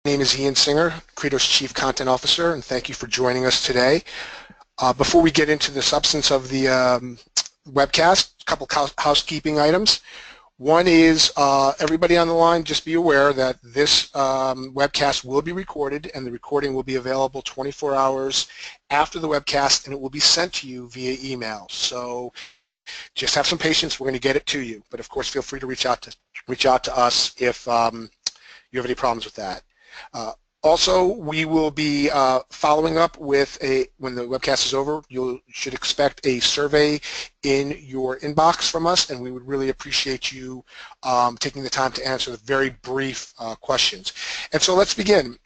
name is Ian Singer, Credo's Chief Content Officer, and thank you for joining us today. Before we get into the substance of the webcast, a couple housekeeping items. One is everybody on the line, just be aware that this webcast will be recorded, and the recording will be available 24 hours after the webcast, and it will be sent to you via email. So just have some patience. We're going to get it to you, but of course, feel free to reach out to us if you have any problems with that. Also, we will be following up with when the webcast is over, you should expect a survey in your inbox from us, and we would really appreciate you taking the time to answer the very brief questions. And so let's begin.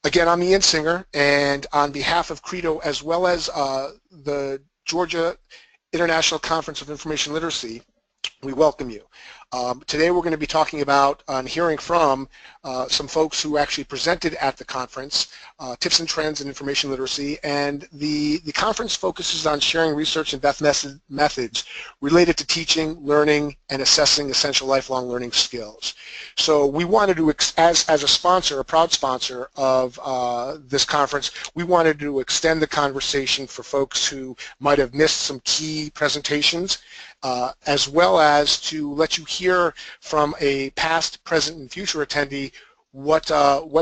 Again, I'm Ian Singer, and on behalf of Credo as well as the Georgia International Conference of Information Literacy, we welcome you. Today we're going to be talking about and hearing from some folks who actually presented at the conference, tips and trends in information literacy, and the conference focuses on sharing research and best methods related to teaching, learning, and assessing essential lifelong learning skills. So we wanted to, as a sponsor, a proud sponsor of this conference, we wanted to extend the conversation for folks who might have missed some key presentations, as well as to let you hear from a past, present, and future attendee what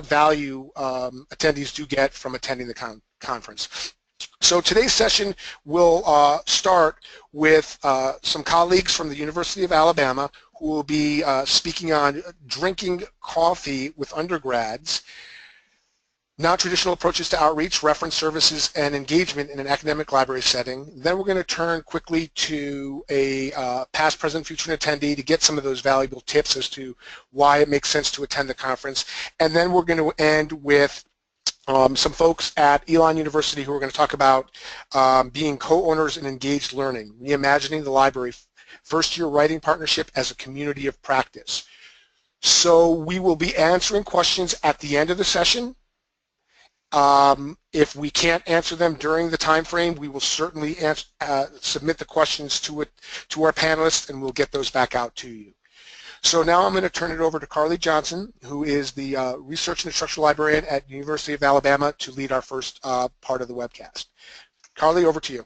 value attendees do get from attending the conference. So today's session will start with some colleagues from the University of Alabama who will be speaking on drinking coffee with undergrads, non-traditional approaches to outreach, reference services, and engagement in an academic library setting. Then we're going to turn quickly to a past, present, future attendee to get some of those valuable tips as to why it makes sense to attend the conference. And then we're going to end with some folks at Elon University who are going to talk about being co-owners in engaged learning, reimagining the library first-year writing partnership as a community of practice. So we will be answering questions at the end of the session. If we can't answer them during the time frame, we will certainly submit the questions to our panelists, and we'll get those back out to you. So now I'm going to turn it over to Carly Johnson, who is the Research and Instructional Librarian at University of Alabama, to lead our first part of the webcast. Carly, over to you.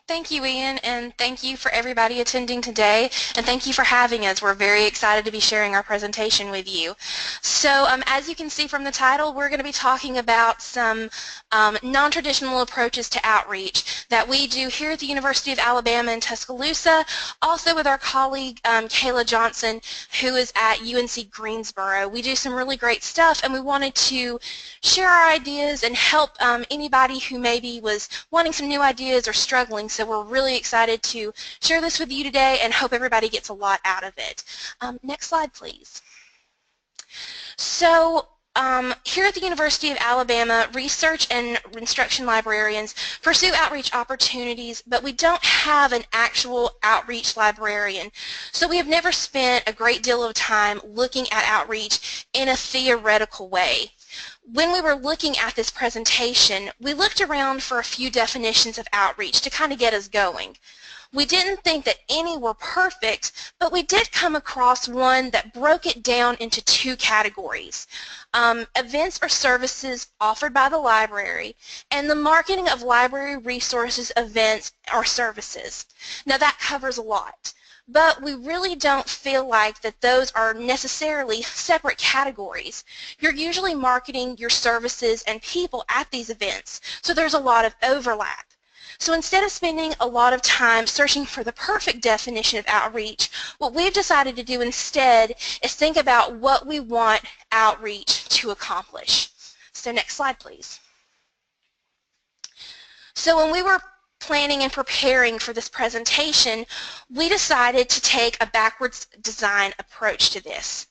Thank you, Ian, and thank you for everybody attending today, and thank you for having us. We're very excited to be sharing our presentation with you. So as you can see from the title, we're going to be talking about some non-traditional approaches to outreach that we do here at the University of Alabama in Tuscaloosa, also with our colleague Kayla Johnson, who is at UNC Greensboro. We do some really great stuff, and we wanted to share our ideas and help anybody who maybe was wanting some new ideas or struggling. So we're really excited to share this with you today and hope everybody gets a lot out of it. Next slide, please. So here at the University of Alabama, research and instruction librarians pursue outreach opportunities, but we don't have an actual outreach librarian. So we have never spent a great deal of time looking at outreach in a theoretical way. When we were looking at this presentation, we looked around for a few definitions of outreach to kind of get us going. We didn't think that any were perfect, but we did come across one that broke it down into two categories. Events or services offered by the library, and the marketing of library resources, events, or services. Now that covers a lot. But we really don't feel like that those are necessarily separate categories. You're usually marketing your services and people at these events, so there's a lot of overlap. So instead of spending a lot of time searching for the perfect definition of outreach, what we've decided to do instead is think about what we want outreach to accomplish. So next slide, please. So when we were planning and preparing for this presentation, we decided to take a backwards design approach to this.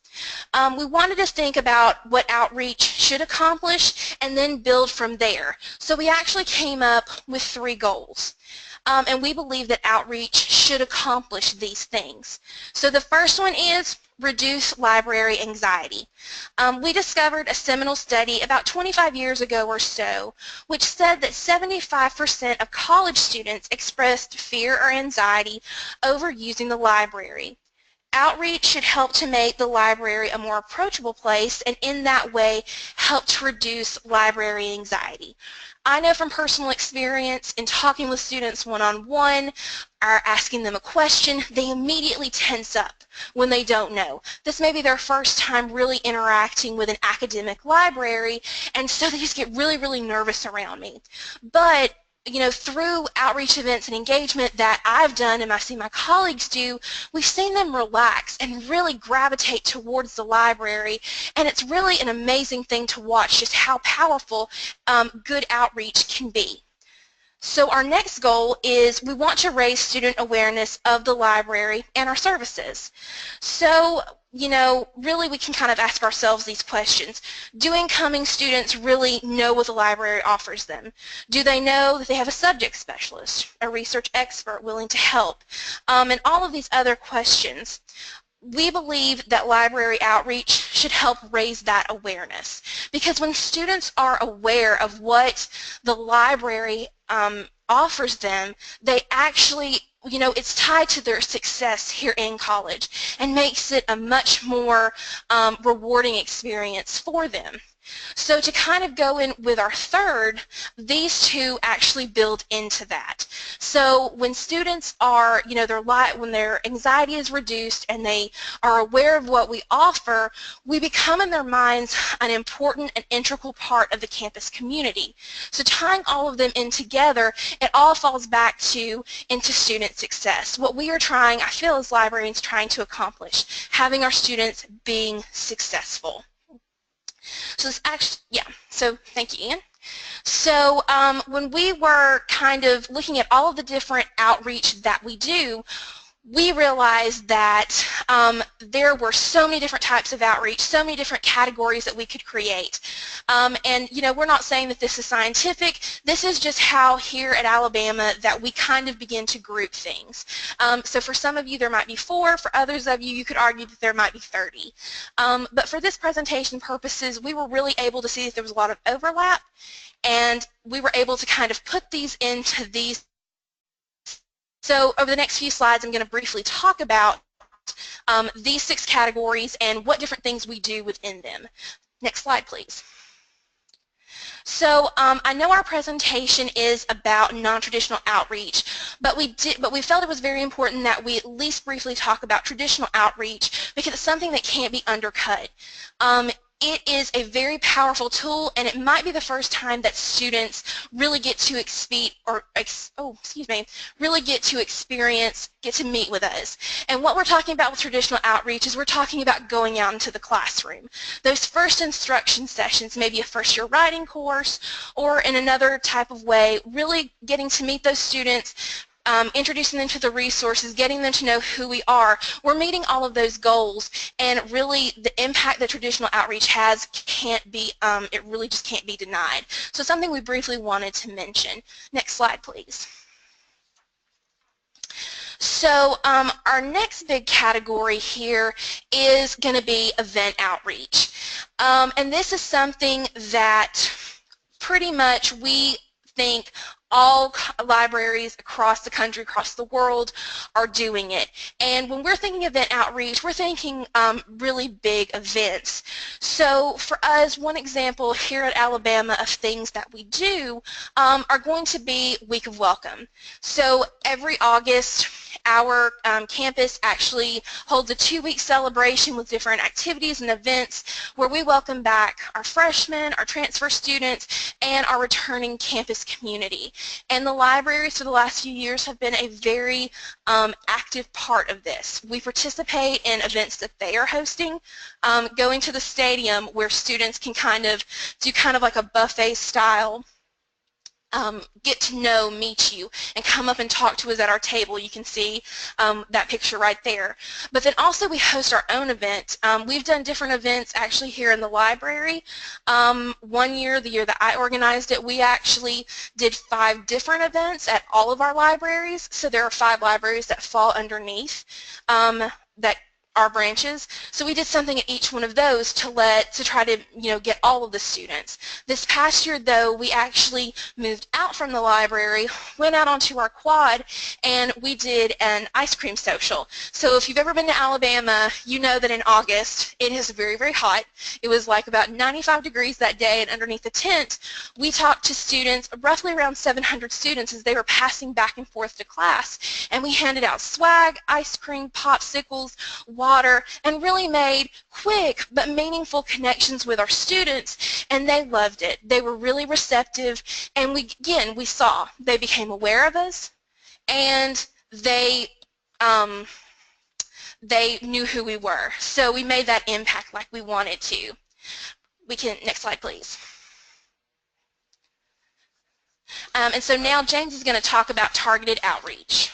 We wanted to think about what outreach should accomplish and then build from there. So we actually came up with 3 goals. And we believe that outreach should accomplish these things. So the first one is reduce library anxiety. We discovered a seminal study about 25 years ago or so which said that 75% of college students expressed fear or anxiety over using the library. Outreach should help to make the library a more approachable place and in that way help to reduce library anxiety. I know from personal experience in talking with students one-on-one or asking them a question, they immediately tense up when they don't know. This may be their first time really interacting with an academic library, and so they just get really, really nervous around me. But through outreach events and engagement that I've done and I see my colleagues do, we've seen them relax and really gravitate towards the library, and it's really an amazing thing to watch just how powerful good outreach can be. So our next goal is we want to raise student awareness of the library and our services. So, really we can kind of ask ourselves these questions. Do incoming students really know what the library offers them? Do they know that they have a subject specialist, a research expert willing to help? And all of these other questions. We believe that library outreach should help raise that awareness, because when students are aware of what the library offers them, they actually, it's tied to their success here in college and makes it a much more rewarding experience for them. So to kind of go in with our third, these two actually build into that. So when students are, when their anxiety is reduced and they are aware of what we offer, we become in their minds an important and integral part of the campus community. So tying all of them in together, it all falls back into student success. What we are trying, I feel as librarians, trying to accomplish, having our students being successful. So this actually, so thank you, Ian. So when we were kind of looking at all of the different outreach that we do, we realized that there were so many different types of outreach, so many different categories that we could create. And we're not saying that this is scientific. This is just how here at Alabama that we kind of begin to group things. So for some of you there might be 4. For others of you, you could argue that there might be 30. But for this presentation purposes, we were really able to see that there was a lot of overlap, and we were able to kind of put these into these. So over the next few slides, I'm going to briefly talk about these 6 categories and what different things we do within them. Next slide, please. So I know our presentation is about non-traditional outreach, but we felt it was very important that we at least briefly talk about traditional outreach because it's something that can't be undercut. It is a very powerful tool, and it might be the first time that students really get to really get to experience, get to meet with us. And what we're talking about with traditional outreach is we're talking about going out into the classroom. Those first instruction sessions, maybe a first-year writing course, or in another type of way, really getting to meet those students, introducing them to the resources, getting them to know who we are. We're meeting all of those goals, and really the impact that traditional outreach has can't be, it really just can't be denied. So something we briefly wanted to mention. Next slide, please. So our next big category here is going to be event outreach. And this is something that pretty much we think all libraries across the country, across the world are doing it. And when we're thinking event outreach, we're thinking really big events. So for us, one example here at Alabama of things that we do are going to be Week of Welcome. So every August, our campus actually holds a 2-week celebration with different activities and events where we welcome back our freshmen, our transfer students, and our returning campus community. And the libraries for the last few years have been a very active part of this. We participate in events that they are hosting, going to the stadium where students can kind of do like a buffet style get to know, meet you, and come up and talk to us at our table. You can see that picture right there. But then also we host our own event. We've done different events actually here in the library. One year, the year that I organized it, we actually did 5 different events at all of our libraries. So there are 5 libraries that fall underneath that our branches. So we did something at each one of those to try to get all of the students. This past year though, we actually moved out from the library, went out onto our quad, and we did an ice cream social. So if you've ever been to Alabama, you know that in August it is very, very hot. It was like about 95 degrees that day, and underneath the tent we talked to students, roughly around 700 students, as they were passing back and forth to class, and we handed out swag, ice cream, popsicles, water, and really made quick but meaningful connections with our students, and they loved it. They were really receptive, and we saw they became aware of us, and they knew who we were. So we made that impact like we wanted to. Next slide please. And so now James is going to talk about targeted outreach.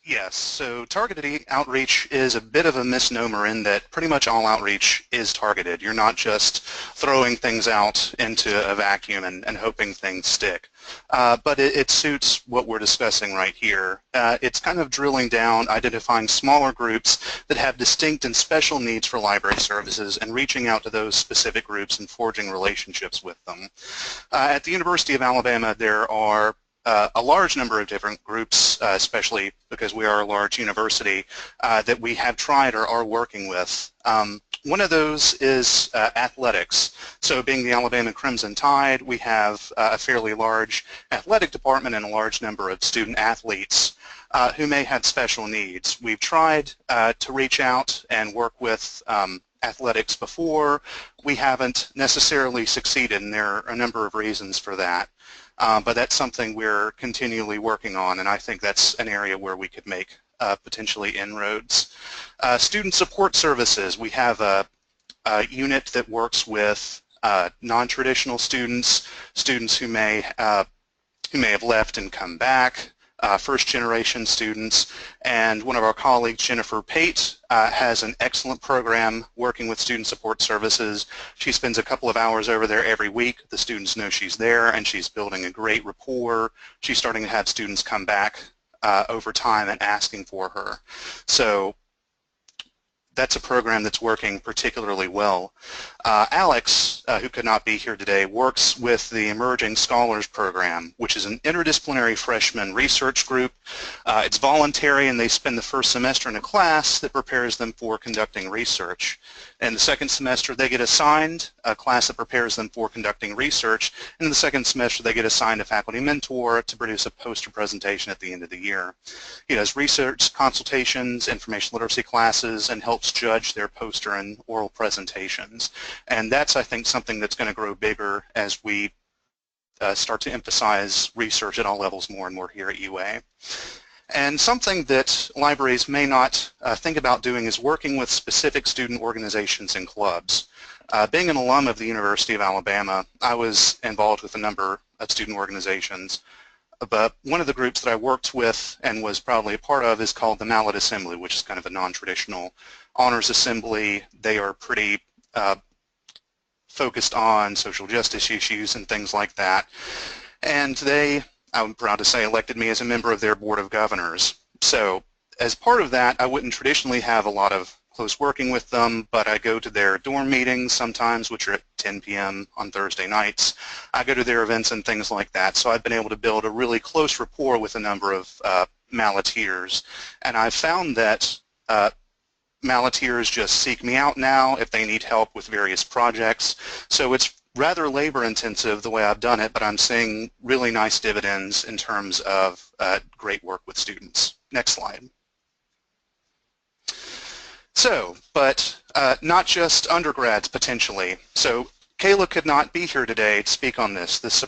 Yes, so targeted outreach is a bit of a misnomer in that pretty much all outreach is targeted. You're not just throwing things out into a vacuum and hoping things stick. But it suits what we're discussing right here. It's kind of drilling down, identifying smaller groups that have distinct and special needs for library services and reaching out to those specific groups and forging relationships with them. At the University of Alabama, there are a large number of different groups, especially because we are a large university, that we have tried or are working with. One of those is athletics. So being the Alabama Crimson Tide, we have a fairly large athletic department and a large number of student athletes who may have special needs. We've tried to reach out and work with athletics before. We haven't necessarily succeeded, and there are a number of reasons for that. But that's something we're continually working on, and I think that's an area where we could make potentially inroads. Student support services, we have a unit that works with non-traditional students, students who may have left and come back, first-generation students, and one of our colleagues, Jennifer Pate, has an excellent program working with student support services. She spends a couple of hours over there every week. The students know she's there, and she's building a great rapport. She's starting to have students come back over time and asking for her. So that's a program that's working particularly well. Alex, who could not be here today, works with the Emerging Scholars Program, which is an interdisciplinary freshman research group. It's voluntary, and they spend the first semester in a class that prepares them for conducting research. In the second semester, they get assigned a class that prepares them for conducting research, and in the second semester, they get assigned a faculty mentor to produce a poster presentation at the end of the year. He does research, consultations, information literacy classes, and helps judge their poster and oral presentations. And that's, I think, something that's going to grow bigger as we start to emphasize research at all levels more and more here at UA. And something that libraries may not think about doing is working with specific student organizations and clubs. Being an alum of the University of Alabama, I was involved with a number of student organizations. But one of the groups that I worked with and was probably a part of is called the Mallet Assembly, which is kind of a non-traditional honors assembly. They are pretty focused on social justice issues and things like that. And they, I'm proud to say, elected me as a member of their board of governors. So as part of that, I wouldn't traditionally have a lot of close working with them, but I go to their dorm meetings sometimes, which are at 10 p.m. on Thursday nights. I go to their events and things like that. So I've been able to build a really close rapport with a number of Malleteers. And I've found that Malleteers just seek me out now if they need help with various projects. So it's rather labor intensive the way I've done it, but I'm seeing really nice dividends in terms of great work with students. Next slide. So, but not just undergrads potentially. So Kayla could not be here today to speak on this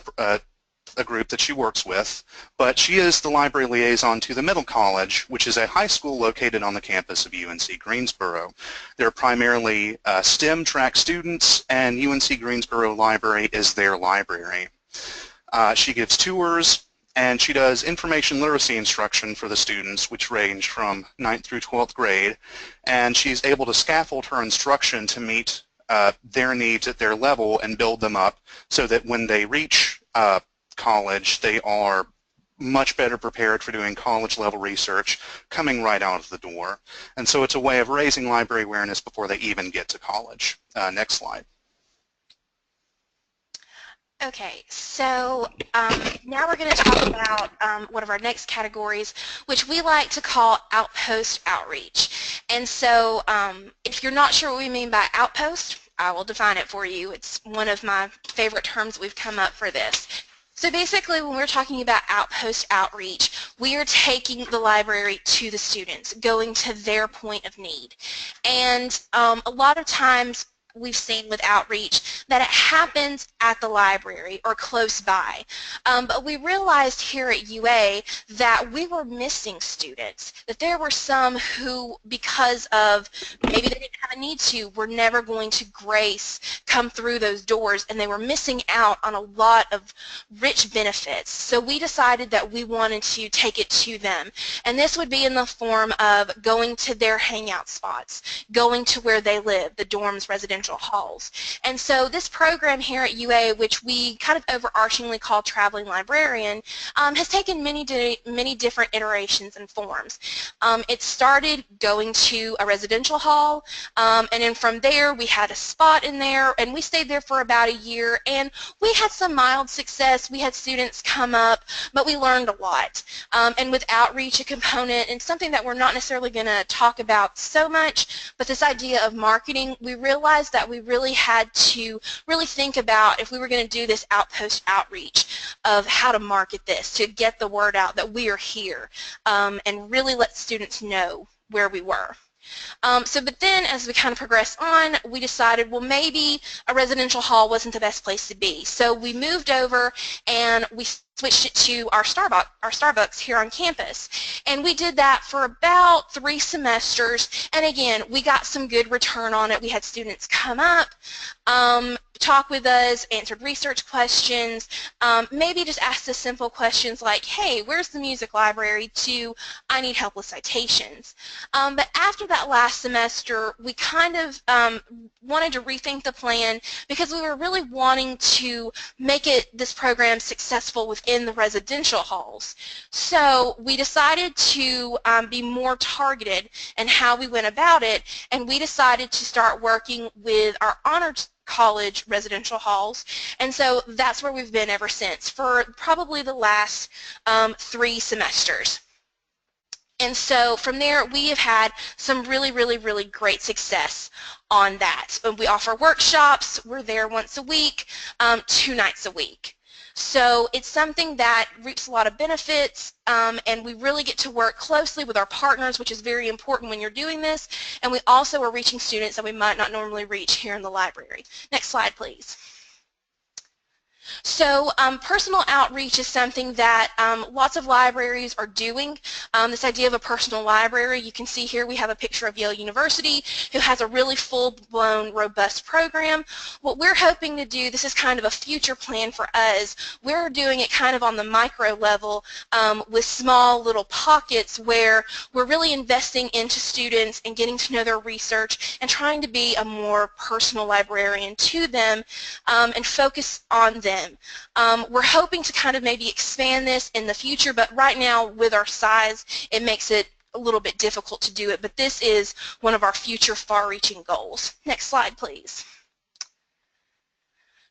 a group that she works with, but she is the library liaison to the Middle College, which is a high school located on the campus of UNC Greensboro. They're primarily STEM track students, and UNC Greensboro Library is their library. She gives tours, and she does information literacy instruction for the students, which range from 9th through 12th grade, and she's able to scaffold her instruction to meet their needs at their level and build them up so that when they reach college, they are much better prepared for doing college-level research coming right out of the door. And so it's a way of raising library awareness before they even get to college. Next slide. Okay, so now we're going to talk about one of our next categories, which we like to call outpost outreach. And so if you're not sure what we mean by outpost, I will define it for you. It's one of my favorite terms we've come up for this. So basically, when we're talking about outpost outreach, we are taking the library to the students, going to their point of need. And a lot of times we've seen with outreach that it happens at the library or close by. But we realized here at UA that we were missing students, that there were some who, because of maybe they didn't have a need to, were never going to come through those doors, and they were missing out on a lot of rich benefits. So we decided that we wanted to take it to them. And this would be in the form of going to their hangout spots, going to where they live, the dorms, residential halls. And so this program here at UA, which we kind of overarchingly call Traveling Librarian, has taken many different iterations and forms. It started going to a residential hall, and then from there we had a spot in there, and we stayed there for about a year, and we had some mild success. We had students come up, but we learned a lot. And with outreach, a component, and something that we're not necessarily going to talk about so much, but this idea of marketing, we realized that we really had to really think about, if we were going to do this outpost outreach, of how to market this, to get the word out that we are here, and really let students know where we were. But then as we kind of progressed on, we decided, well, maybe a residential hall wasn't the best place to be. So we moved over and we switched it to our Starbucks here on campus. And we did that for about 3 semesters. And again, we got some good return on it. We had students come up, talk with us, answered research questions, maybe just asked us simple questions like, hey, where's the music library, to I need help with citations. But after that last semester, we kind of wanted to rethink the plan, because we were really wanting to make this program successful within the residential halls. So we decided to be more targeted in how we went about it, and we decided to start working with our honored college residential halls, and so that's where we've been ever since, for probably the last 3 semesters. And so from there, we have had some really great success on that. We offer workshops. We're there once a week, 2 nights a week. So it's something that reaps a lot of benefits, and we really get to work closely with our partners, which is very important when you're doing this, and we also are reaching students that we might not normally reach here in the library. Next slide, please. So personal outreach is something that lots of libraries are doing. This idea of a personal library, you can see here we have a picture of Yale University, who has a really full-blown, robust program. What we're hoping to do, this is kind of a future plan for us, we're doing it kind of on the micro level with small little pockets where we're really investing into students and getting to know their research and trying to be a more personal librarian to them and focus on them. We're hoping to kind of maybe expand this in the future, but right now with our size it makes it a little bit difficult to do it, but this is one of our future far-reaching goals. Next slide, please.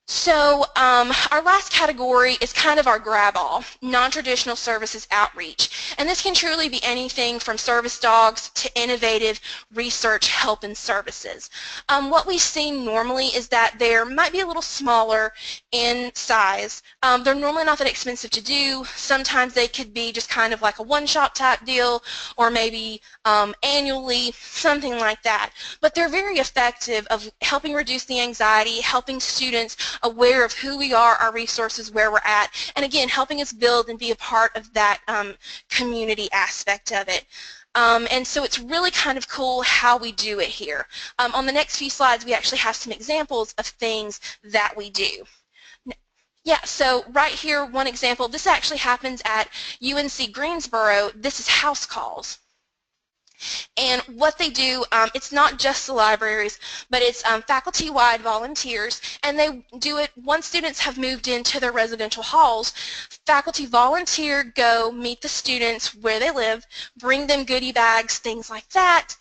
So our last category is kind of our grab-all, non-traditional services outreach. And this can truly be anything from service dogs to innovative research help and services. What we've seen normally is that they might be a little smaller in size. They're normally not that expensive to do. Sometimes they could be just kind of like a one-shot type deal, or maybe annually, something like that. But they're very effective of helping reduce the anxiety, helping students aware of who we are, our resources, where we're at, and again, helping us build and be a part of that community aspect of it. And so it's really kind of cool how we do it here. On the next few slides, we actually have some examples of things that we do. Yeah, so right here, one example, this actually happens at UNC Greensboro. This is house calls. And what they do, it's not just the libraries, but it's faculty-wide volunteers, and they do it once students have moved into their residential halls. Faculty volunteer, go meet the students where they live, bring them goodie bags, things like that,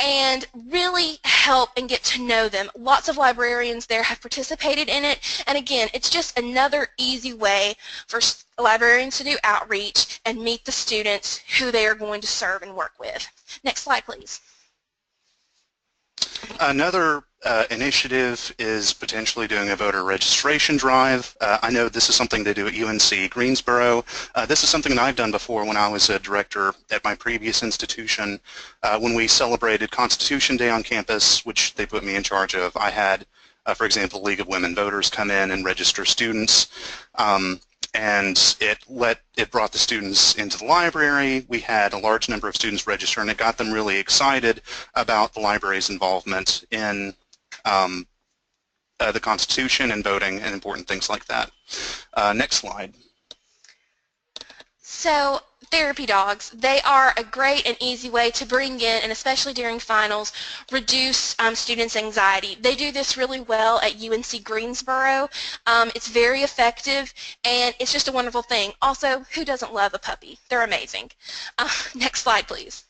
and really help and get to know them. Lots of librarians there have participated in it, and again, it's just another easy way for librarians to do outreach and meet the students who they are going to serve and work with. Next slide, please. Another initiative is potentially doing a voter registration drive. I know this is something they do at UNC Greensboro. This is something that I've done before when I was a director at my previous institution. When we celebrated Constitution Day on campus, which they put me in charge of, I had, for example, League of Women Voters come in and register students. And it brought the students into the library. We had a large number of students register, and it got them really excited about the library's involvement in the Constitution and voting and important things like that. Next slide. So therapy dogs, they are a great and easy way to bring in, and especially during finals, reduce students' anxiety. They do this really well at UNC Greensboro. It's very effective, and it's just a wonderful thing. Also, who doesn't love a puppy? They're amazing. Next slide, please.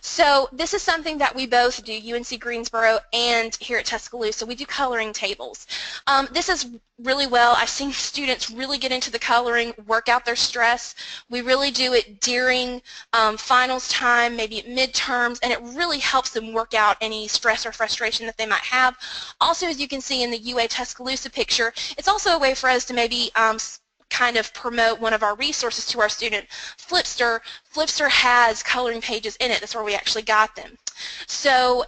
So this is something that we both do, UNC Greensboro and here at Tuscaloosa. We do coloring tables. This is really well. I've seen students really get into the coloring, work out their stress. We really do it during finals time, maybe at midterms, and it really helps them work out any stress or frustration that they might have. Also, as you can see in the UA Tuscaloosa picture, it's also a way for us to maybe kind of promote one of our resources to our student, Flipster. Flipster has coloring pages in it. That's where we actually got them. So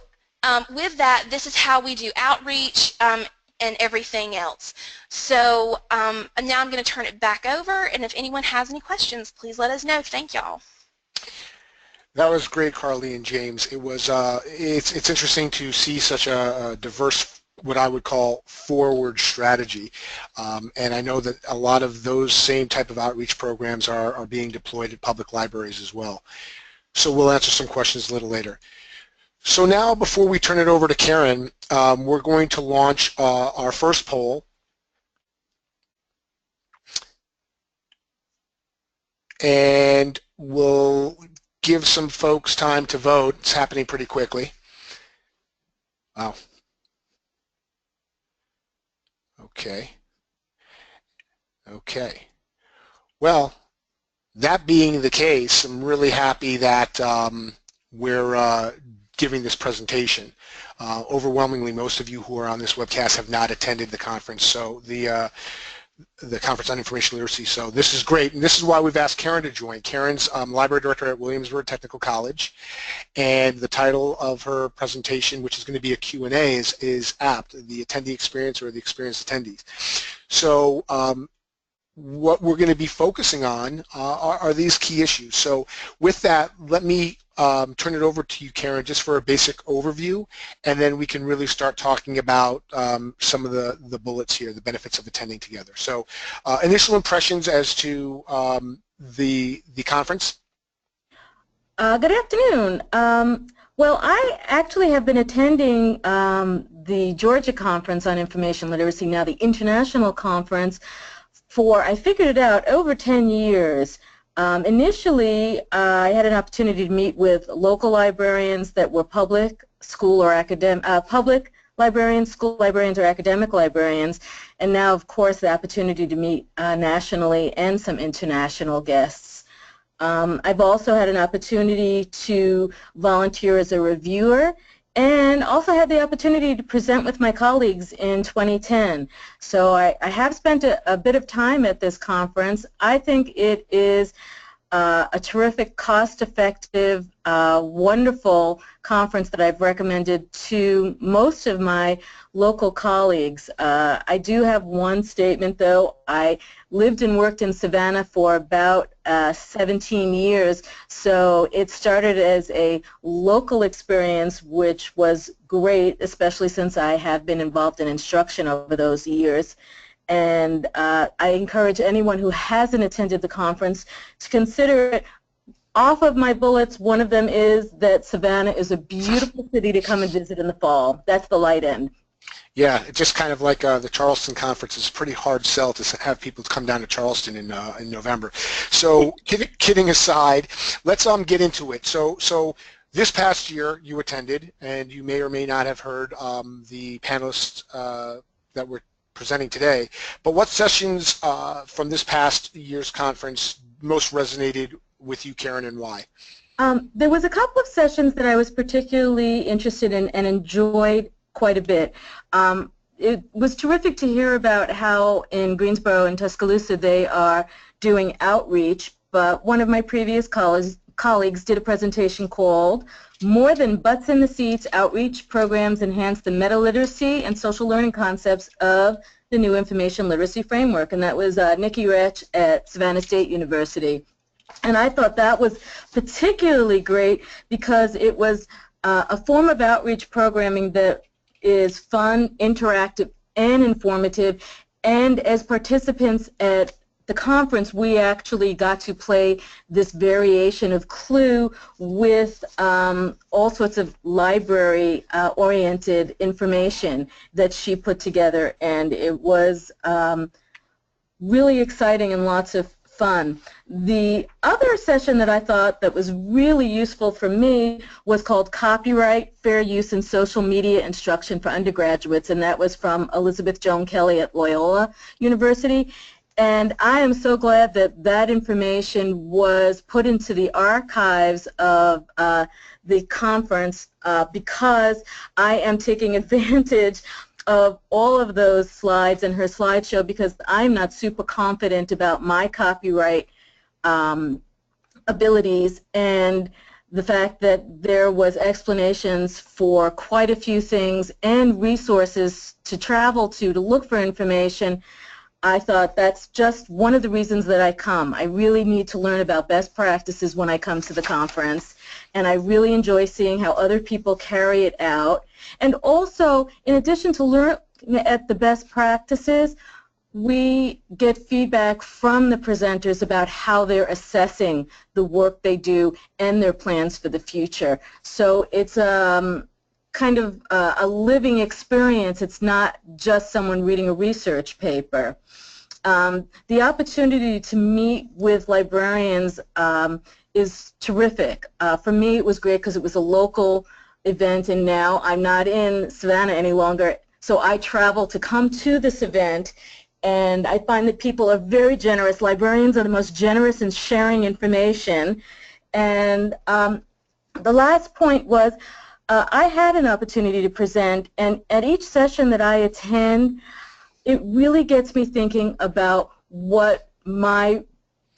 with that, this is how we do outreach and everything else. So now I'm going to turn it back over, and if anyone has any questions, please let us know. Thank y'all. That was great, Carly and James. It was it's interesting to see such a diverse, what I would call, forward strategy, and I know that a lot of those same type of outreach programs are being deployed at public libraries as well. So we'll answer some questions a little later. So now, before we turn it over to Karen, we're going to launch our first poll. And we'll give some folks time to vote. It's happening pretty quickly. Wow. Okay. Okay. Well, that being the case, I'm really happy that we're giving this presentation. Overwhelmingly, most of you who are on this webcast have not attended the conference, so the Conference on Information Literacy. So this is great, and this is why we've asked Karen to join. Karen's Library Director at Williamsburg Technical College, and the title of her presentation, which is going to be a Q&A, is apt, the attendee experience or the experienced attendees. So what we're going to be focusing on are these key issues. So with that, let me turn it over to you, Karen, just for a basic overview, and then we can really start talking about some of the bullets here, the benefits of attending together. So initial impressions as to the conference. Good afternoon. Well, I actually have been attending the Georgia Conference on Information Literacy, now the International Conference, for, I figured it out, over 10 years. Initially, I had an opportunity to meet with local librarians that were public, school, or academic, public librarians, school librarians, or academic librarians, and now, of course, the opportunity to meet nationally and some international guests. I've also had an opportunity to volunteer as a reviewer, and also had the opportunity to present with my colleagues in 2010. So I have spent a bit of time at this conference. I think it is a terrific, cost-effective, wonderful conference that I've recommended to most of my local colleagues. I do have one statement, though. I lived and worked in Savannah for about 17 years, so it started as a local experience, which was great, especially since I have been involved in instruction over those years. And I encourage anyone who hasn't attended the conference to consider it off of my bullets, one of them is that Savannah is a beautiful city to come and visit in the fall. That's the light end. Yeah, it's just kind of like the Charleston conference. It's a pretty hard sell to have people come down to Charleston in November. So kidding aside, let's get into it. So this past year you attended, and you may or may not have heard the panelists that we're presenting today. But what sessions from this past year's conference most resonated with you, Karen, and why? There was a couple of sessions that I was particularly interested in and enjoyed quite a bit. It was terrific to hear about how in Greensboro and Tuscaloosa they are doing outreach, but one of my previous colleagues did a presentation called More Than Butts in the Seats, Outreach Programs Enhance the Meta-Literacy and Social Learning Concepts of the New Information Literacy Framework, and that was Nikki Rech at Savannah State University. And I thought that was particularly great because it was a form of outreach programming that is fun, interactive, and informative. And as participants at the conference, we actually got to play this variation of Clue with all sorts of library-oriented information that she put together, and it was really exciting and lots of fun. The other session that I thought that was really useful for me was called Copyright, Fair Use, and Social Media Instruction for Undergraduates, and that was from Elizabeth Joan Kelly at Loyola University. And I am so glad that that information was put into the archives of the conference because I am taking advantage of all of those slides in her slideshow because I'm not super confident about my copyright abilities, and the fact that there was explanations for quite a few things and resources to travel to look for information. I thought that's just one of the reasons that I come. I really need to learn about best practices when I come to the conference, and I really enjoy seeing how other people carry it out. And also, in addition to learning at the best practices, we get feedback from the presenters about how they're assessing the work they do and their plans for the future. So it's kind of a living experience. It's not just someone reading a research paper. The opportunity to meet with librarians is terrific. For me, it was great because it was a local event, and now I'm not in Savannah any longer, so I travel to come to this event, and I find that people are very generous. Librarians are the most generous in sharing information. And the last point was I had an opportunity to present, and at each session that I attend, it really gets me thinking about what the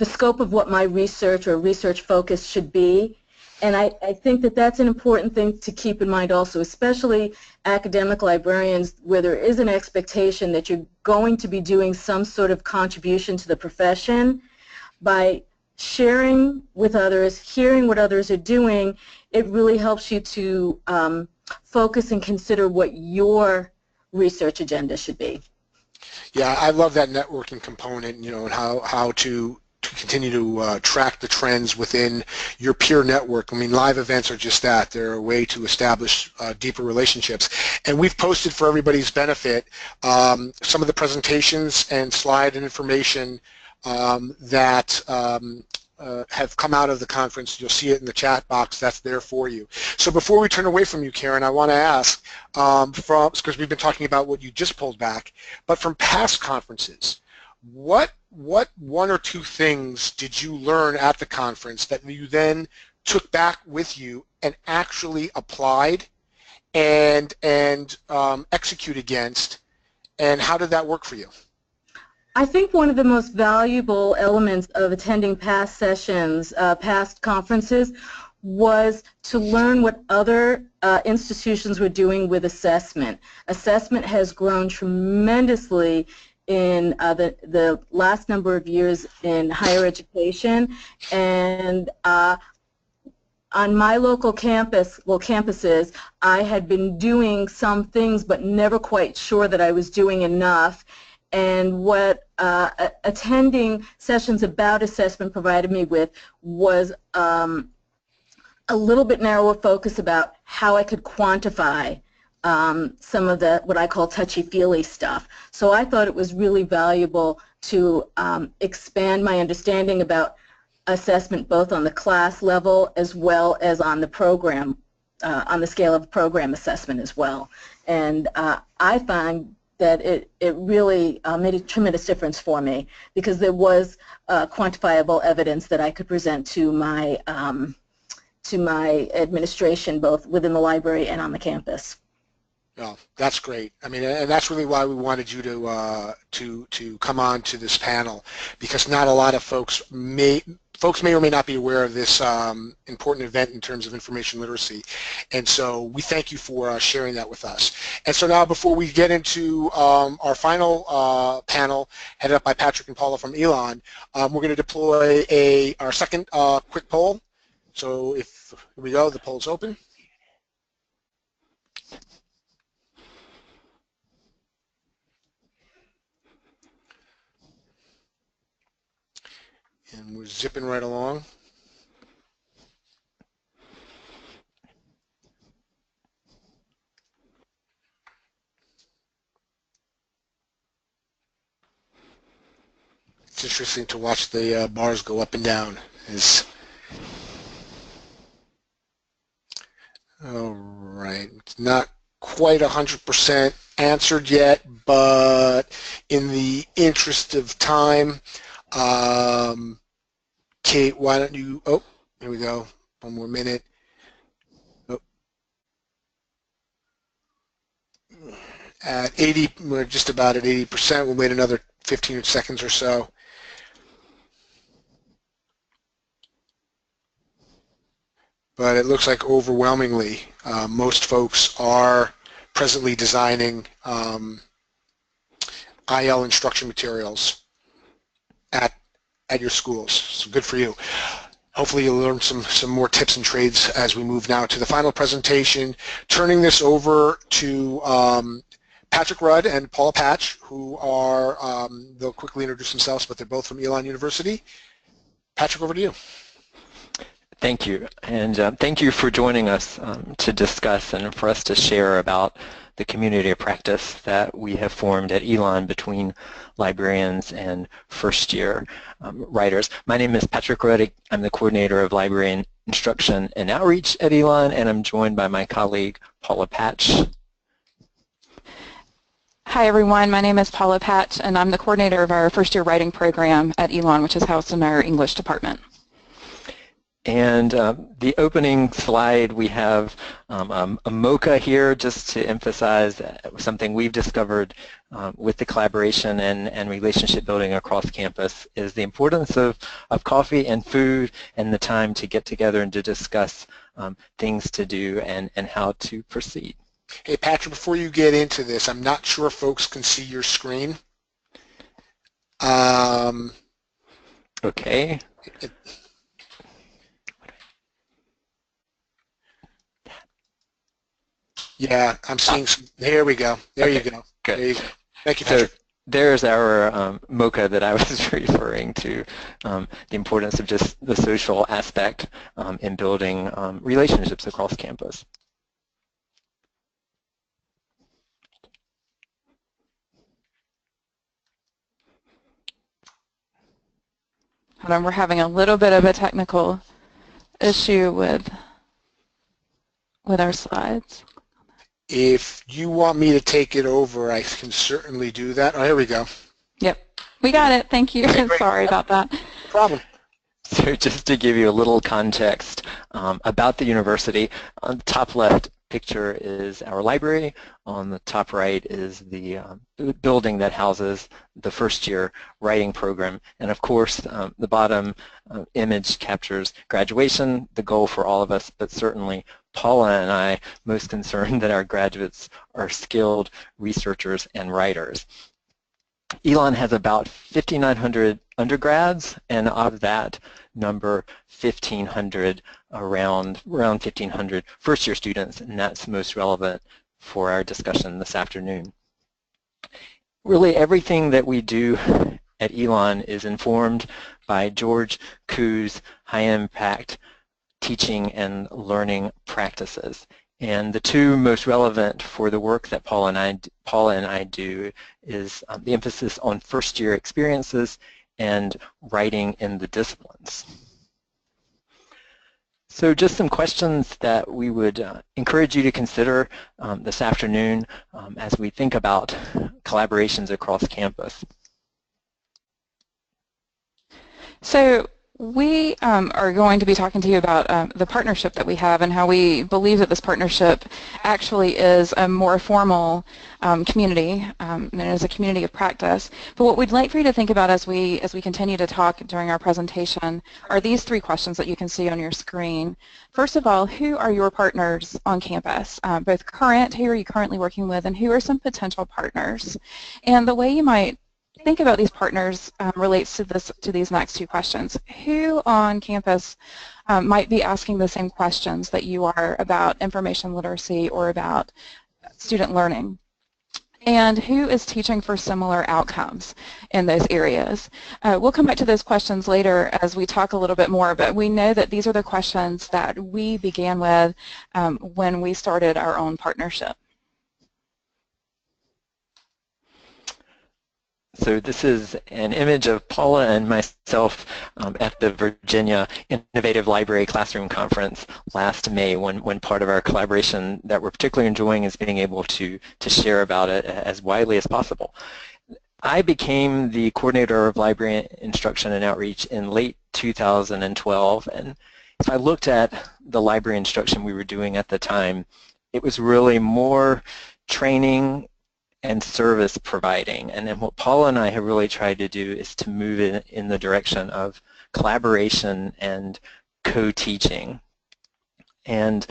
scope of what my research or research focus should be. And I think that that's an important thing to keep in mind also, especially academic librarians, where there is an expectation that you're going to be doing some sort of contribution to the profession. By sharing with others, hearing what others are doing, it really helps you to focus and consider what your research agenda should be. Yeah, I love that networking component, you know, and how to continue to track the trends within your peer network. I mean, live events are just that. They're a way to establish deeper relationships. And we've posted for everybody's benefit some of the presentations and slide and information that have come out of the conference. You'll see it in the chat box. That's there for you. So before we turn away from you, Karen, I want to ask, because we've been talking about what you just pulled back, but from past conferences, what one or two things did you learn at the conference that you then took back with you and actually applied and execute against, and how did that work for you? I think one of the most valuable elements of attending past sessions, past conferences, was to learn what other institutions were doing with assessment. Assessment has grown tremendously in the last number of years in higher education, and on my local campuses, I had been doing some things but never quite sure that I was doing enough. And what attending sessions about assessment provided me with was a little bit narrower focus about how I could quantify some of the what I call touchy-feely stuff. So I thought it was really valuable to expand my understanding about assessment both on the class level as well as on the program, on the scale of program assessment as well. And I find that it really made a tremendous difference for me because there was quantifiable evidence that I could present to my administration both within the library and on the campus. Oh, that's great. I mean, and that's really why we wanted you to come on to this panel, because not a lot of folks may or may not be aware of this important event in terms of information literacy. And so we thank you for sharing that with us. And so now, before we get into our final panel, headed up by Patrick and Paula from Elon, we're going to deploy our second quick poll. So here we go, the poll's open. And we're zipping right along. It's interesting to watch the bars go up and down. All right, it's not quite 100% answered yet, but in the interest of time, Kate, why don't you, oh, here we go, one more minute. Oh. At 80, we're just about at 80%, we'll wait another 15 seconds or so. But it looks like overwhelmingly most folks are presently designing IL instruction materials at your schools. So good for you. Hopefully you'll learn some more tips and trades as we move now to the final presentation, turning this over to Patrick Rudd and Paula Patch, who are, they'll quickly introduce themselves, but they're both from Elon University. Patrick, over to you. Thank you, and thank you for joining us to discuss and for us to share about the community of practice that we have formed at Elon between librarians and first-year writers. My name is Patrick Rudd. I'm the coordinator of library and instruction and outreach at Elon, and I'm joined by my colleague Paula Patch. Hi everyone, my name is Paula Patch, and I'm the coordinator of our first-year writing program at Elon, which is housed in our English department. And the opening slide, we have a MOCA here just to emphasize something we've discovered with the collaboration and relationship building across campus is the importance of coffee and food and the time to get together and to discuss things to do and how to proceed. Hey Patrick, before you get into this, I'm not sure if folks can see your screen. Okay. Yeah, I'm seeing some. There we go. There you go. Good. There you go. Thank you, Patrick. So there's our MOCA that I was referring to, the importance of just the social aspect in building relationships across campus. Hold on, we're having a little bit of a technical issue with our slides. If you want me to take it over, I can certainly do that. Oh, here we go. Yep, we got it. Thank you. Okay, Sorry about that. No problem. So just to give you a little context about the university, on the top left picture is our library. On the top right is the building that houses the first year writing program. And of course, the bottom image captures graduation, the goal for all of us, but certainly Paula and I most concerned that our graduates are skilled researchers and writers. Elon has about 5,900 undergrads, and of that number, 1,500 around 1,500 first-year students, and that's most relevant for our discussion this afternoon. Really everything that we do at Elon is informed by George Koo's high-impact teaching and learning practices. And the two most relevant for the work that Paula and I do is the emphasis on first-year experiences and writing in the disciplines. So just some questions that we would encourage you to consider this afternoon as we think about collaborations across campus. So we are going to be talking to you about the partnership that we have and how we believe that this partnership actually is a more formal community and is a community of practice. But what we'd like for you to think about as we continue to talk during our presentation are these three questions that you can see on your screen. First of all, who are your partners on campus? Both current, who are you currently working with, and who are some potential partners? And the way you might think about these partners relates to these next two questions. Who on campus might be asking the same questions that you are about information literacy or about student learning? And who is teaching for similar outcomes in those areas? We'll come back to those questions later as we talk a little bit more, but we know that these are the questions that we began with when we started our own partnership. So this is an image of Paula and myself at the Virginia Innovative Library Classroom Conference last May when part of our collaboration that we're particularly enjoying is being able to share about it as widely as possible. I became the coordinator of library instruction and outreach in late 2012, and if I looked at the library instruction we were doing at the time, it was really more training and service providing. And then what Paula and I have really tried to do is to move in the direction of collaboration and co-teaching. And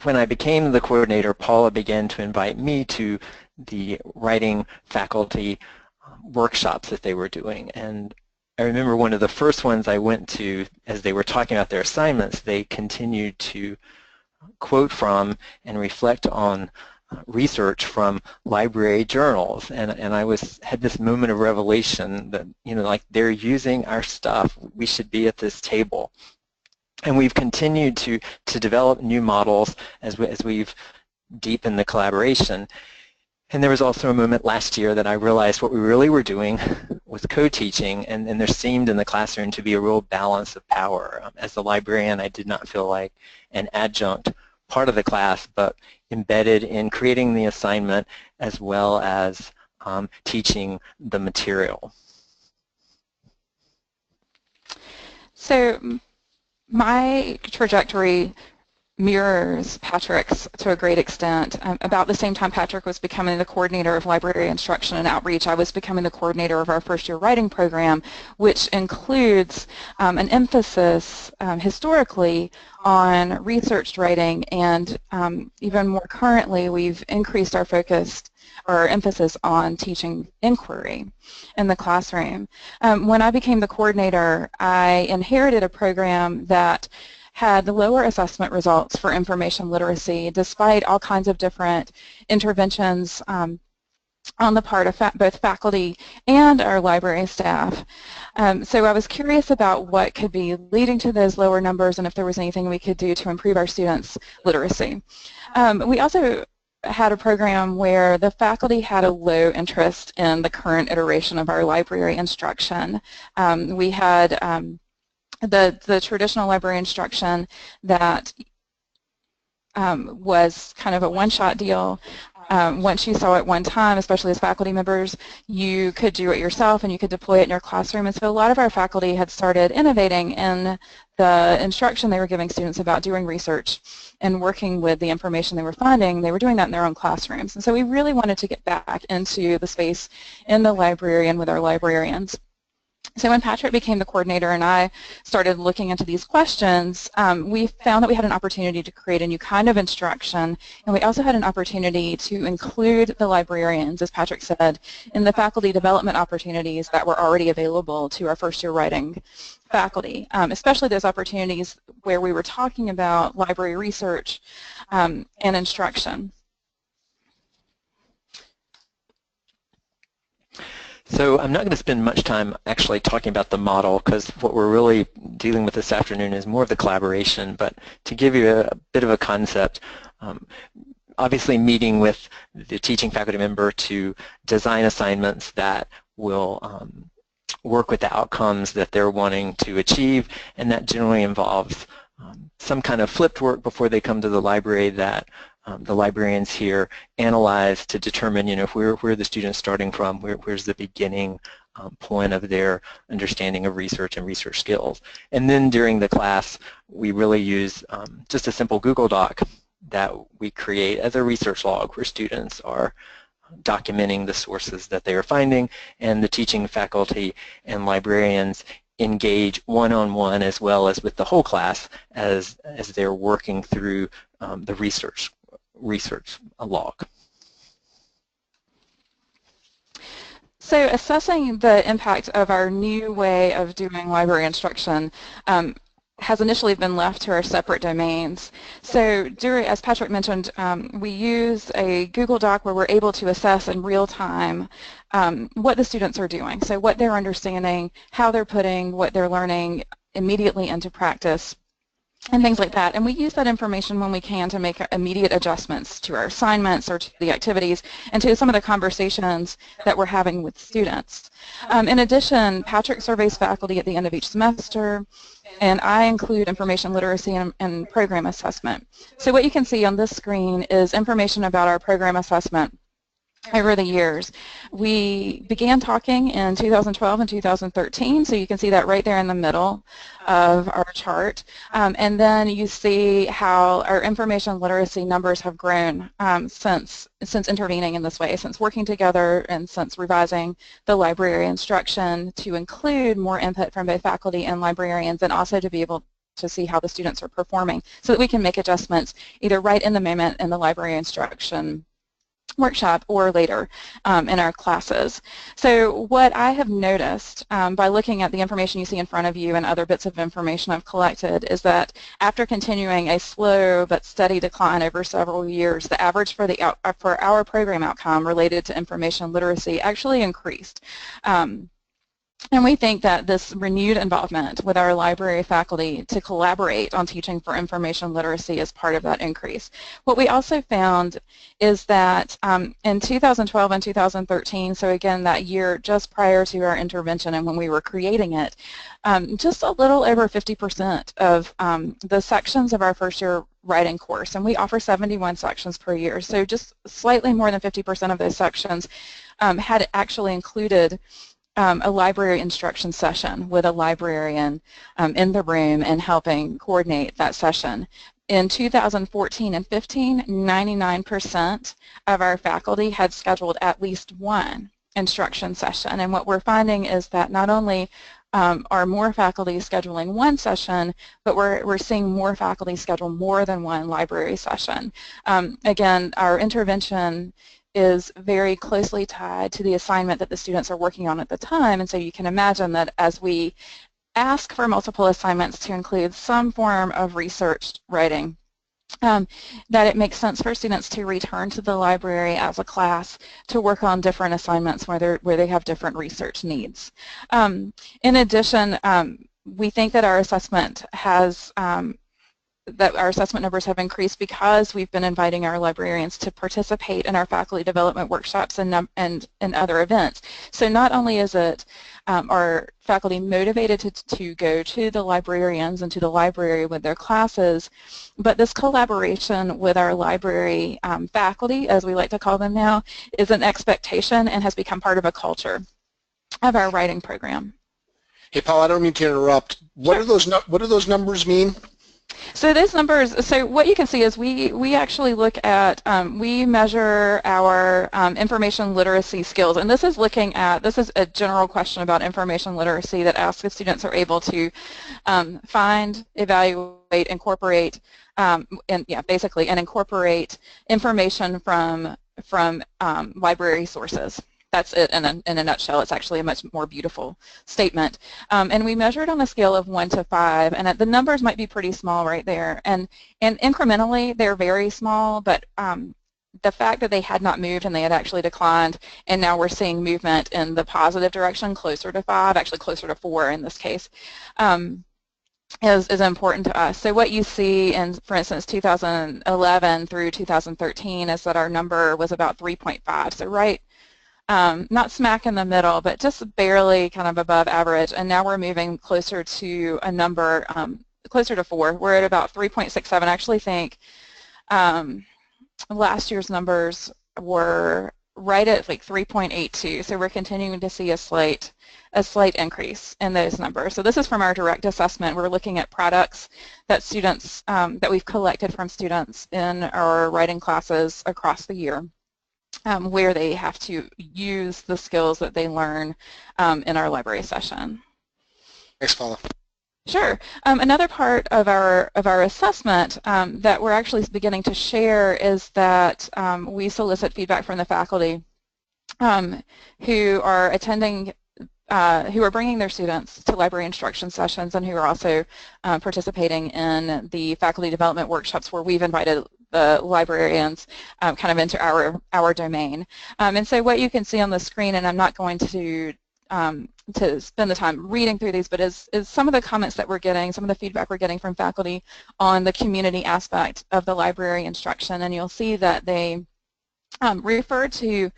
when I became the coordinator, Paula began to invite me to the writing faculty workshops that they were doing. And I remember one of the first ones I went to, as they were talking about their assignments, they continued to quote from and reflect on research from library journals, and I had this moment of revelation that, you know, like, they're using our stuff, we should be at this table. And we've continued to develop new models as we've deepened the collaboration. And there was also a moment last year that I realized what we really were doing was co-teaching, and there seemed in the classroom to be a real balance of power. As a librarian, I did not feel like an adjunct part of the class, but embedded in creating the assignment as well as teaching the material. So my trajectory mirrors Patrick's to a great extent. About the same time Patrick was becoming the coordinator of library instruction and outreach, I was becoming the coordinator of our first-year writing program, which includes an emphasis historically on researched writing, and even more currently we've increased our focus or emphasis on teaching inquiry in the classroom. When I became the coordinator, I inherited a program that had lower assessment results for information literacy despite all kinds of different interventions on the part of both faculty and our library staff. So I was curious about what could be leading to those lower numbers and if there was anything we could do to improve our students' literacy. We also had a program where the faculty had a low interest in the current iteration of our library instruction. We had the traditional library instruction that was kind of a one-shot deal. Once you saw it one time, especially as faculty members, you could do it yourself and you could deploy it in your classroom. And so a lot of our faculty had started innovating in the instruction they were giving students about doing research and working with the information they were finding. They were doing that in their own classrooms. And so we really wanted to get back into the space in the library and with our librarians. So when Patrick became the coordinator and I started looking into these questions, we found that we had an opportunity to create a new kind of instruction, and we also had an opportunity to include the librarians, as Patrick said, in the faculty development opportunities that were already available to our first-year writing faculty, especially those opportunities where we were talking about library research and instruction. So I'm not going to spend much time actually talking about the model because what we're really dealing with this afternoon is more of the collaboration, but to give you a bit of a concept, obviously meeting with the teaching faculty member to design assignments that will work with the outcomes that they're wanting to achieve, and that generally involves some kind of flipped work before they come to the library that the librarians here analyze to determine, where the student's starting from, where's the beginning point of their understanding of research and research skills. And then during the class, we really use just a simple Google Doc that we create as a research log where students are documenting the sources that they are finding, and the teaching faculty and librarians engage one-on-one as well as with the whole class as they're working through the research log. So assessing the impact of our new way of doing library instruction has initially been left to our separate domains. So as Patrick mentioned, we use a Google Doc where we're able to assess in real time what the students are doing. So what they're understanding, how they're putting what they're learning immediately into practice, and things like that. And we use that information when we can to make immediate adjustments to our assignments or to the activities and to some of the conversations that we're having with students. In addition, Patrick surveys faculty at the end of each semester, and I include information literacy and program assessment. So what you can see on this screen is information about our program assessment over the years. We began talking in 2012 and 2013, so you can see that right there in the middle of our chart. And then you see how our information literacy numbers have grown since intervening in this way, since working together and since revising the library instruction to include more input from both faculty and librarians, and also to be able to see how the students are performing so that we can make adjustments either right in the moment in the library instruction workshop or later in our classes. So what I have noticed by looking at the information you see in front of you and other bits of information I've collected is that after continuing a slow but steady decline over several years, the average for our program outcome related to information literacy actually increased. And we think that this renewed involvement with our library faculty to collaborate on teaching for information literacy is part of that increase. What we also found is that in 2012 and 2013, so again that year just prior to our intervention and when we were creating it, just a little over 50% of the sections of our first year writing course, and we offer 71 sections per year, so just slightly more than 50% of those sections had actually included a library instruction session with a librarian in the room and helping coordinate that session. In 2014 and 15, 99% of our faculty had scheduled at least one instruction session, and what we're finding is that not only are more faculty scheduling one session, but we're seeing more faculty schedule more than one library session. Again, our intervention is very closely tied to the assignment that the students are working on at the time, and so you can imagine that as we ask for multiple assignments to include some form of research writing, that it makes sense for students to return to the library as a class to work on different assignments where they have different research needs. In addition, we think that our assessment numbers have increased because we've been inviting our librarians to participate in our faculty development workshops and other events. So not only is it our faculty motivated to go to the librarians and to the library with their classes, but this collaboration with our library faculty, as we like to call them now, is an expectation and has become part of a culture of our writing program. Hey, Paul, I don't mean to interrupt. What Sure. What do those numbers mean? So those numbers, so what you can see is we actually look at, we measure our information literacy skills, and this is a general question about information literacy that asks if students are able to find, evaluate, incorporate, and incorporate information from library sources. That's it in a nutshell. It's actually a much more beautiful statement. And we measured on a scale of 1 to 5, and the numbers might be pretty small right there. And incrementally, they're very small, but the fact that they had not moved and they had actually declined, and now we're seeing movement in the positive direction, closer to 5, actually closer to 4 in this case, is important to us. So what you see in, for instance, 2011 through 2013 is that our number was about 3.5, so right, not smack in the middle, but just barely kind of above average, and now we're moving closer to a number, closer to 4. We're at about 3.67. I actually think last year's numbers were right at like 3.82, so we're continuing to see a slight increase in those numbers. So this is from our direct assessment. We're looking at products that students, that we've collected from students in our writing classes across the year, where they have to use the skills that they learn in our library session. Thanks, Paula. Sure. Another part of our assessment that we're actually beginning to share is that we solicit feedback from the faculty who are attending, who are bringing their students to library instruction sessions, and who are also participating in the faculty development workshops where we've invited the librarians kind of into our domain. And so what you can see on the screen, and I'm not going to spend the time reading through these, but is some of the comments that we're getting, some of the feedback we're getting from faculty on the community aspect of the library instruction. And you'll see that they refer to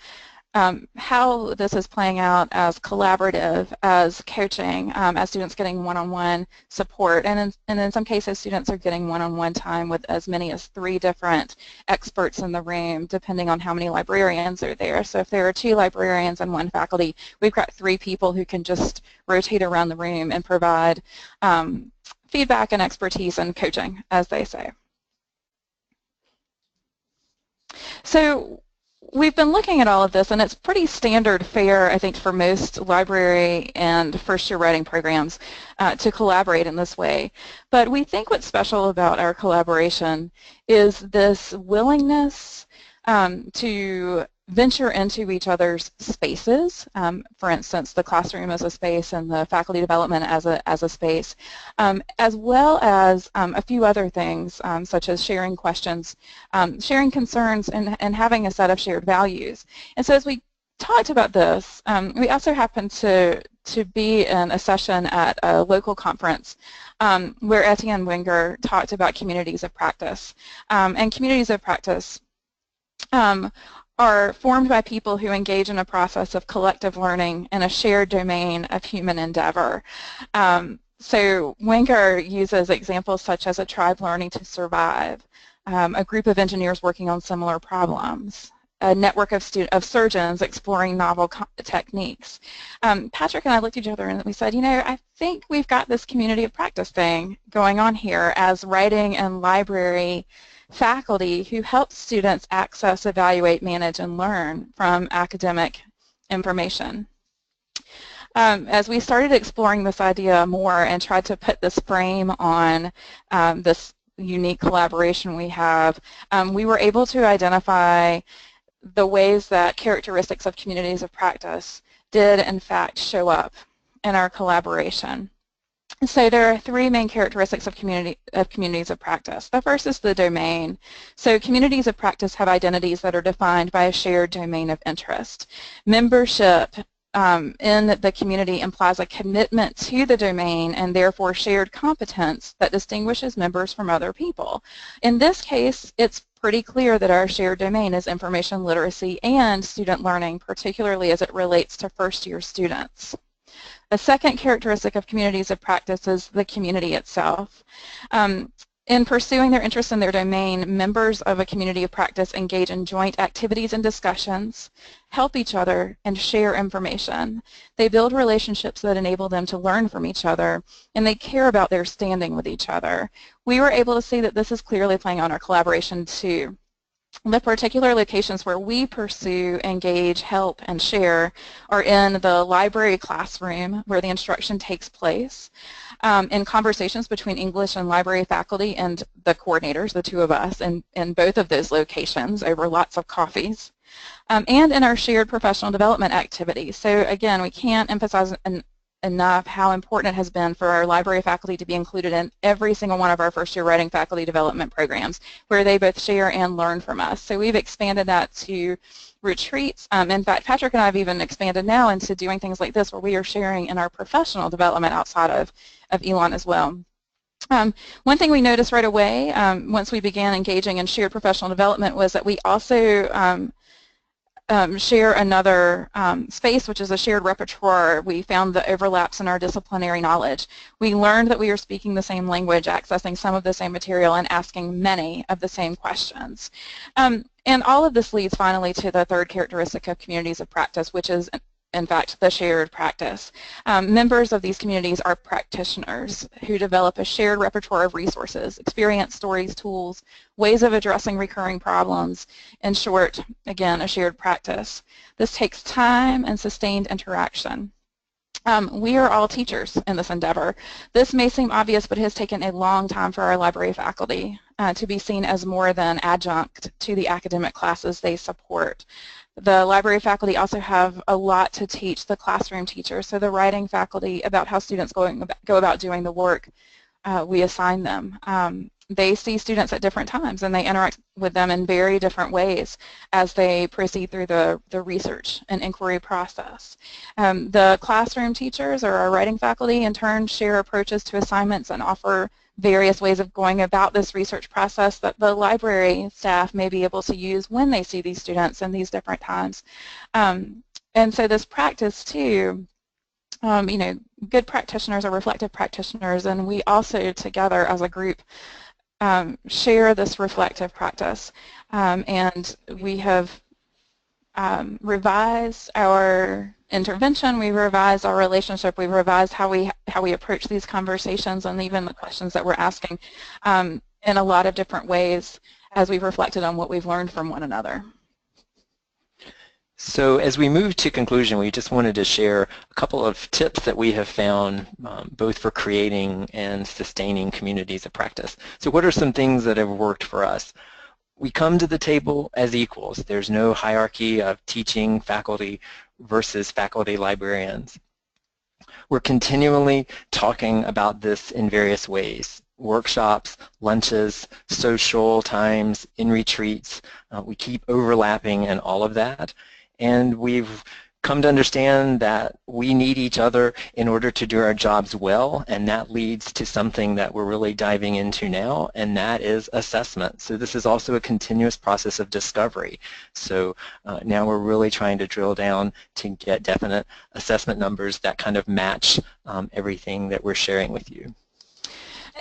how this is playing out as collaborative, as coaching, as students getting one-on-one support, and in some cases students are getting one-on-one time with as many as 3 different experts in the room, depending on how many librarians are there. So if there are 2 librarians and 1 faculty, we've got 3 people who can just rotate around the room and provide feedback and expertise and coaching, as they say. So we've been looking at all of this, and it's pretty standard fare, I think, for most library and first-year writing programs to collaborate in this way. But we think what's special about our collaboration is this willingness to venture into each other's spaces. For instance, the classroom as a space and the faculty development as a space, as well as a few other things, such as sharing questions, sharing concerns, and having a set of shared values. And so as we talked about this, we also happened to be in a session at a local conference where Etienne Wenger talked about communities of practice. And communities of practice are formed by people who engage in a process of collective learning in a shared domain of human endeavor. So Wenger uses examples such as a tribe learning to survive, a group of engineers working on similar problems, a network of surgeons exploring novel techniques. Patrick and I looked at each other and we said, you know, I think we've got this community of practice thing going on here as writing and library faculty who help students access, evaluate, manage, and learn from academic information. As we started exploring this idea more and tried to put this frame on this unique collaboration we have, we were able to identify the ways that characteristics of communities of practice did in fact show up in our collaboration. So there are 3 main characteristics of communities of practice. The first is the domain. So communities of practice have identities that are defined by a shared domain of interest. Membership in the community implies a commitment to the domain and therefore shared competence that distinguishes members from other people. In this case, it's pretty clear that our shared domain is information literacy and student learning, particularly as it relates to first-year students. The second characteristic of communities of practice is the community itself. In pursuing their interest in their domain, members of a community of practice engage in joint activities and discussions, help each other, and share information. They build relationships that enable them to learn from each other, and they care about their standing with each other. We were able to see that this is clearly playing on our collaboration too. The particular locations where we pursue, engage, help, and share are in the library classroom where the instruction takes place, in conversations between English and library faculty and the coordinators, the 2 of us, in both of those locations over lots of coffees, and in our shared professional development activities. So again, we can't emphasize enough how important it has been for our library faculty to be included in every single one of our first-year writing faculty development programs, where they both share and learn from us. So we've expanded that to retreats. In fact, Patrick and I have even expanded now into doing things like this, where we are sharing in our professional development outside of Elon as well. One thing we noticed right away once we began engaging in shared professional development was that we also share another space, which is a shared repertoire. We found the overlaps in our disciplinary knowledge. We learned that we are speaking the same language, accessing some of the same material, and asking many of the same questions. And all of this leads finally to the third characteristic of communities of practice, which is in fact the shared practice. Members of these communities are practitioners who develop a shared repertoire of resources, experience, stories, tools, ways of addressing recurring problems. In short, again, a shared practice. This takes time and sustained interaction. We are all teachers in this endeavor. This may seem obvious, but it has taken a long time for our library faculty to be seen as more than adjunct to the academic classes they support. The library faculty also have a lot to teach the classroom teachers, so the writing faculty, about how students go about doing the work we assign them. They see students at different times, and they interact with them in very different ways as they proceed through the research and inquiry process. The classroom teachers, or our writing faculty, in turn share approaches to assignments and offer various ways of going about this research process that the library staff may be able to use when they see these students in these different times. And so this practice too, you know, good practitioners are reflective practitioners, and we also together as a group share this reflective practice. And we have revised our intervention, we've revised our relationship, we've revised how we approach these conversations, and even the questions that we're asking in a lot of different ways as we've reflected on what we've learned from one another. So as we move to conclusion, we just wanted to share a couple of tips that we have found both for creating and sustaining communities of practice. So what are some things that have worked for us? We come to the table as equals. There's no hierarchy of teaching faculty versus faculty librarians. We're continually talking about this in various ways. Workshops, lunches, social times, in retreats. We keep overlapping in all of that. And we've come to understand that we need each other in order to do our jobs well, and that leads to something that we're really diving into now, and that is assessment. So this is also a continuous process of discovery. So now we're really trying to drill down to get definite assessment numbers that kind of match everything that we're sharing with you.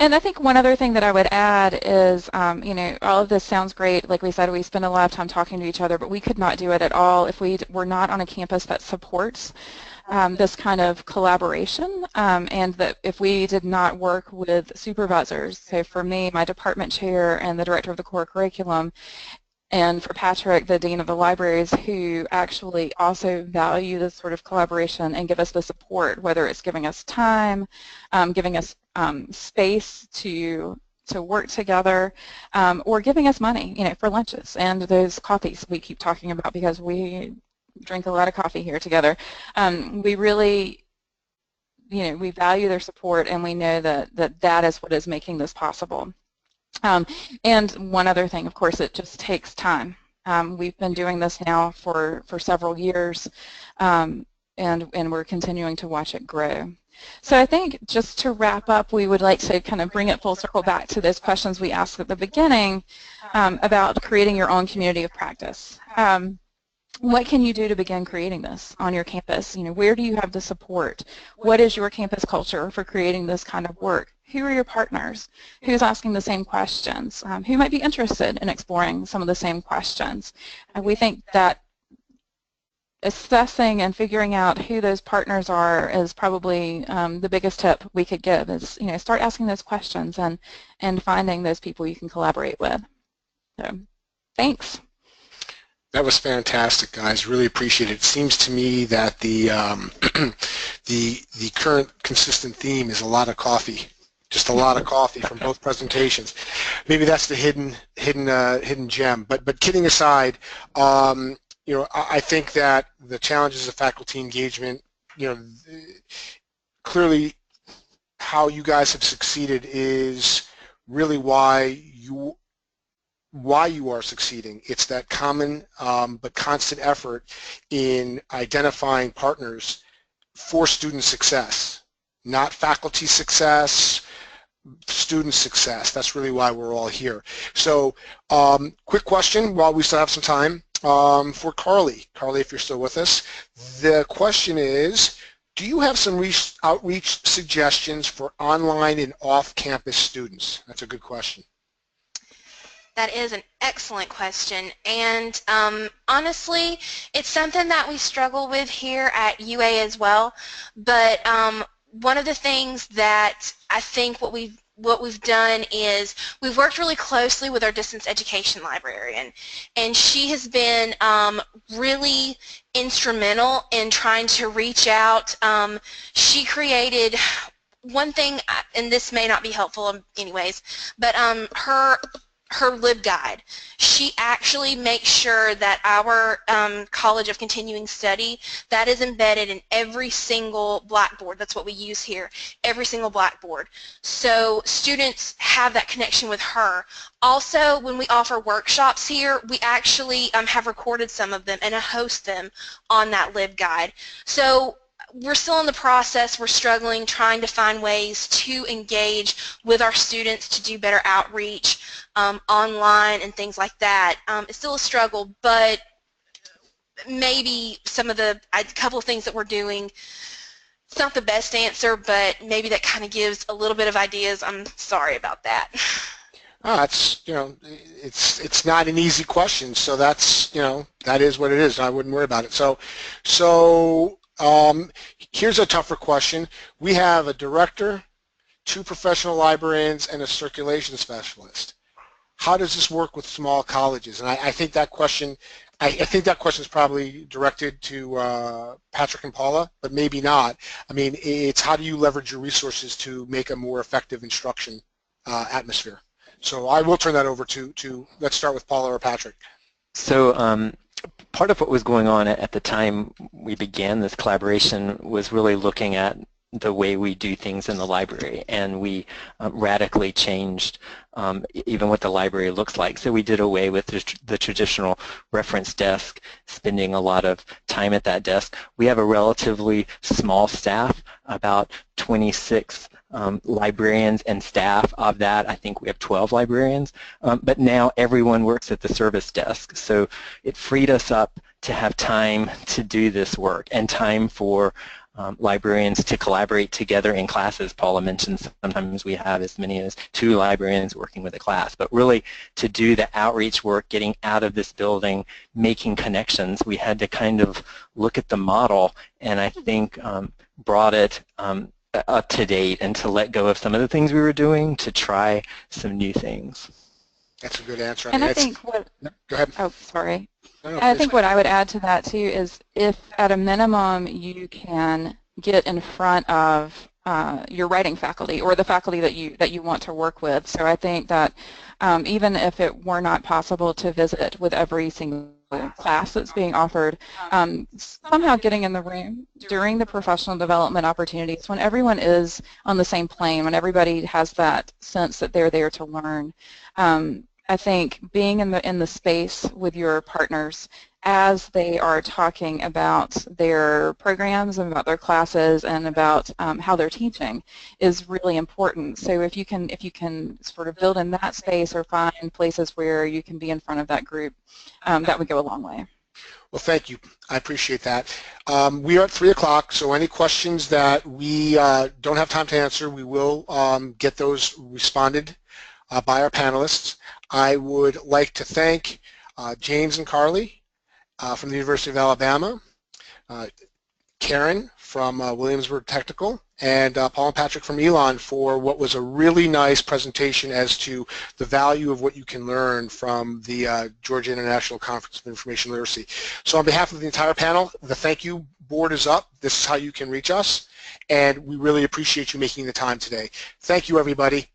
And I think one other thing that I would add is, you know, all of this sounds great. Like we said, we spend a lot of time talking to each other, but we could not do it at all if we were not on a campus that supports this kind of collaboration, and that if we did not work with supervisors. So for me, my department chair and the director of the core curriculum, and for Patrick, the Dean of the Libraries, who actually also value this sort of collaboration and give us the support, whether it's giving us time, giving us space to work together, or giving us money, you know, for lunches and those coffees we keep talking about, because we drink a lot of coffee here together. We really, you know, we value their support, and we know that is what is making this possible. And one other thing, of course, it just takes time. We've been doing this now for several years, and we're continuing to watch it grow. So I think just to wrap up, we would like to kind of bring it full circle back to those questions we asked at the beginning about creating your own community of practice. What can you do to begin creating this on your campus? You know, where do you have the support? What is your campus culture for creating this kind of work? Who are your partners? Who's asking the same questions? Who might be interested in exploring some of the same questions? And we think that assessing and figuring out who those partners are is probably the biggest tip we could give, is, you know, start asking those questions and finding those people you can collaborate with. So, thanks. That was fantastic, guys. Really appreciate it. It seems to me that the the current consistent theme is a lot of coffee. Just a lot of coffee from both presentations. Maybe that's the hidden gem. But kidding aside, you know, I think that the challenges of faculty engagement, you know, clearly how you guys have succeeded is really why you are succeeding. It's that common but constant effort in identifying partners for student success, not faculty success, student success. That's really why we're all here. So quick question while we still have some time for Carly. Carly, if you're still with us. The question is, do you have some outreach suggestions for online and off-campus students? That's a good question. That is an excellent question, and honestly, it's something that we struggle with here at UA as well. But one of the things that I think what we've done is we've worked really closely with our distance education librarian, and she has been really instrumental in trying to reach out. She created one thing, and this may not be helpful anyways, but her LibGuide. She actually makes sure that our College of Continuing Study, that is embedded in every single blackboard. That's what we use here, every single blackboard. So students have that connection with her. Also, when we offer workshops here, we actually have recorded some of them and host them on that LibGuide. So we're still in the process. We're struggling, trying to find ways to engage with our students to do better outreach online and things like that. It's still a struggle, but maybe a couple of things that we're doing, it's not the best answer, but maybe that kind of gives a little bit of ideas. I'm sorry about that. It's it's not an easy question, so that's that is what it is. I wouldn't worry about it. So here's a tougher question. We have a director, 2 professional librarians, and a circulation specialist. How does this work with small colleges? And I think that question, I think that question is probably directed to Patrick and Paula, but maybe not. I mean, it's how do you leverage your resources to make a more effective instruction atmosphere? So I will turn that over to let's start with Paula or Patrick. So part of what was going on at the time we began this collaboration was really looking at the way we do things in the library, and we radically changed even what the library looks like. So we did away with the traditional reference desk, spending a lot of time at that desk. We have a relatively small staff, about 26 librarians and staff. Of that, I think we have 12 librarians, but now everyone works at the service desk. So it freed us up to have time to do this work and time for librarians to collaborate together in classes. Paula mentioned sometimes we have as many as 2 librarians working with a class, but really to do the outreach work, getting out of this building, making connections, we had to kind of look at the model and I think brought it up to date and to let go of some of the things we were doing to try some new things. That's a good answer. And I think what, go ahead. Oh, sorry. No, I think what I would add to that too is if at a minimum you can get in front of your writing faculty or the faculty that you want to work with. So I think that even if it were not possible to visit with every single class that's being offered, somehow getting in the room during the professional development opportunities when everyone is on the same plane, when everybody has that sense that they're there to learn. I think being in the space with your partners as they are talking about their programs and about their classes and about how they're teaching is really important. So if you can sort of build in that space or find places where you can be in front of that group, that would go a long way. Well, thank you. I appreciate that. We are at 3 o'clock, so any questions that we don't have time to answer, we will get those responded by our panelists. I would like to thank James and Carly from the University of Alabama, Karen from Williamsburg Technical, and Paul and Patrick from Elon for what was a really nice presentation as to the value of what you can learn from the Georgia International Conference of Information Literacy. So on behalf of the entire panel, the thank you board is up. This is how you can reach us, and we really appreciate you making the time today. Thank you, everybody.